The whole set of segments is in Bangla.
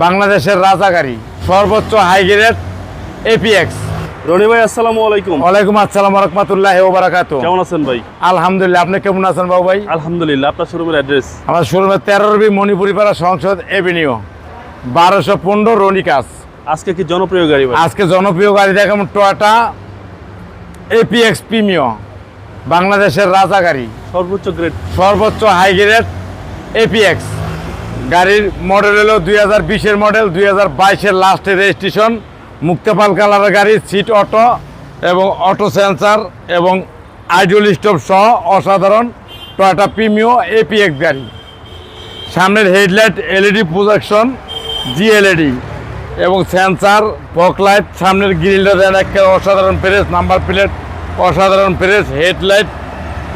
বাংলাদেশের রাজা গাড়ি, সর্বোচ্চ হাই গ্রেড এপিএক্স। রনি ভাই আসসালামু আলাইকুম। ওয়ালাইকুম আসসালাম ওয়া রাহমাতুল্লাহি ওয়া বারাকাতুহু। কেমন আছেন ভাই? আলহামদুলিল্লাহ, আপনি কেমন আছেন বাবু ভাই? আলহামদুলিল্লাহ। আপনার শোরুমের অ্যাড্রেস? আমার শোরুমে 13 বি মণিপুরিপাড়া সংসদ এভিনিউ 1215 রনিকাস। আজকে কি জনপ্রিয় গাড়ি ভাই? আজকে জনপ্রিয় গাড়ি দেখাবো টয়োটা এপিএক্স প্রিমিয়াম, বাংলাদেশের রাজা গাড়ি, সর্বোচ্চ গ্রেড, সর্বোচ্চ হাই গ্রেড এপিএক্স। গাড়ির মডেল হলো 2020-এর মডেল, 2022-এর লাস্টের রেজিস্ট্রেশন, মুক্তাপাল কালারের গাড়ি, সিট অটো এবং অটো সেন্সার এবং আইডল স্টপ সহ অসাধারণ টয়োটা প্রিমিয়াম এপিএক্স গাড়ি। সামনের হেডলাইট এলইডি প্রজেকশন জিএলইডি এবং সেন্সার, ফকলাইট, সামনের গ্রিলটা দেন একটা অসাধারণ প্রেস, নাম্বার প্লেট অসাধারণ প্রেস, হেডলাইট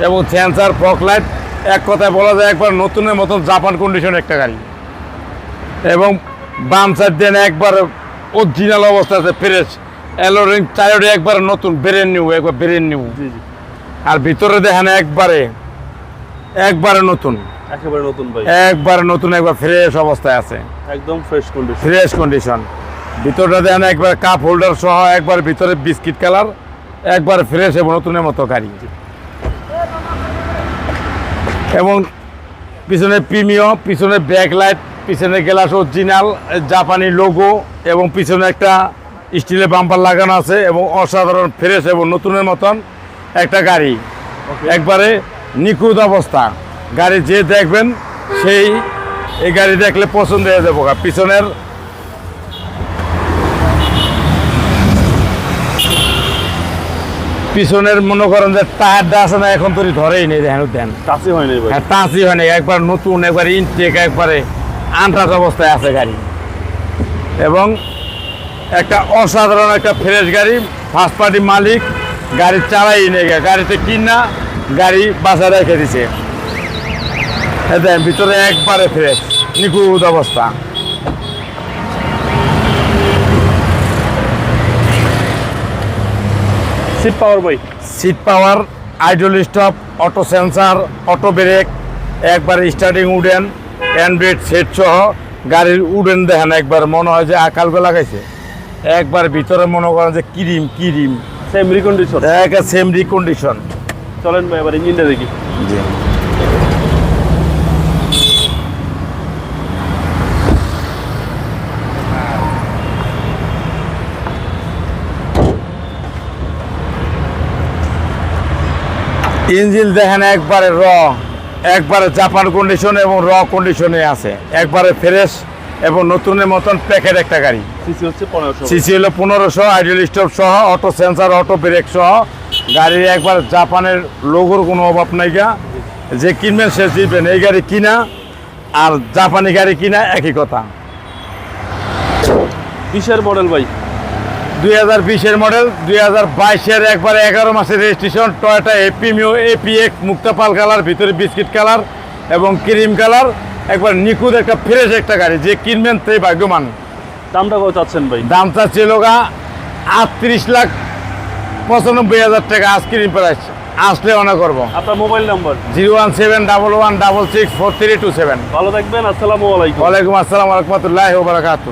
এবং সেন্সার, ফকলাইট, এক কথায় বলা যায় একবার নতুনের মতন জাপান কন্ডিশন একটা গাড়ি। এবং বাম সাইড দেন একবার অরিজিনাল অবস্থা আছে, ফ্রেশ অ্যালোরিং টায়ার একবার নতুন, ব্রেন নিউ, একবার ব্রেন নিউ। জি জি, আর ভিতরে দেখেন একবারে নতুন, একেবারে নতুন ভাই, একবারে নতুন, একবার ফ্রেশ অবস্থায় আছে, একদম ফ্রেশ কন্ডিশন। Fresh condition. ভিতরটা দেখেন একবার কাপ হোল্ডার সহ, একবার ভিতরে বিস্কিট কালার, একবার ফ্রেশ এবং নতুনের মতো গাড়ি। এবং পিছনে প্রিমিয়াম, পিছনে ব্যাকলাইট, পিছনে গ্লাস অরিজিনাল জাপানি লোগো এবং পিছনে একটা স্টিলের বাম্পার লাগানো আছে এবং অসাধারণ ফ্রেশ এবং নতুনের মতন একটা গাড়ি, একবারে নিখুঁত অবস্থা। গাড়ি যে দেখবেন সেই এই গাড়ি দেখলে পছন্দ হয়ে যাবো। পিছনের মনে করেন যে টায়ারটা আছে না, এখন তৈরি ধরেই নেই, দেখেন দেন টাচই হয়নি ভাই, হ্যাঁ টাচই হয়নি, একবার নতুন, একবার ইনটেক, একবারে আনটাচ অবস্থায় আছে গাড়ি। এবং একটা অসাধারণ একটা ফ্রেশ গাড়ি, ফার্স্ট পার্টি মালিক গাড়ি চালাই নেই, গাড়িতে কিনা গাড়ি বাসা রেখে দিছে। দেখেন ভিতরে একবারে ফ্রেশ নিখুঁত অবস্থা। সিট পাওয়ার ভাই? Seat power, idle stop, auto sensor, auto brake, একবার স্টার্টিং উডেন, হ্যান্ডব্রেক সেট সহ গাড়ির উডেন দেখেন একবার মনে হয় যে আকালকে লাগাইছে, একবার ভিতরে মনে করেন যে কিরিম সেম রিকন্ডিশন, সেম রিকন্ডিশন। চলেন ভাই এবার ইঞ্জিনটা দেখি। জি, ইঞ্জিন দেখেন একবারে একবারে জাপান কন্ডিশন এবং কন্ডিশনে আছে, একবারে ফ্রেশ এবং নতুনের মতন প্যাকেট একটা গাড়ি। সিসি হচ্ছে 1500, সিসি হলো 1500, আইডল স্টপ সহ, অটো সেন্সার, অটো ব্রেক সহ গাড়ির একবার জাপানের লোগোর কোনো অভাব নাই গা। যে কিনবেন সে চিনবেন এই গাড়ি কিনা আর জাপানি গাড়ি কিনা একই কথা। 20-এর মডেল ভাই? 2020-এর মডেল, 2022-এর একবারে 11 মাসের রেজিস্ট্রেশন, টয়োটা প্রিমিয়াম এপিএক্স, মুক্তাপাল কালার, ভিতরে বিস্কিট কালার এবং ক্রিম কালার, একবার নিখুঁত একটা ফ্রেশ একটা গাড়ি। যে কিনবেন সেই ভাগ্যবান। দামটা কত চাচ্ছেন ভাই? দামটা ছিল 38,95,000 টাকা আজকের প্রাইস। আসলে অনেক করবো। আপনার মোবাইল নাম্বার? 01711664327। ভালো থাকবেন, আসসালামু আলাইকুম। ওয়ালাইকুম আসসালাম ওয়া রাহমাতুল্লাহি ওয়া বারাকাতুহু।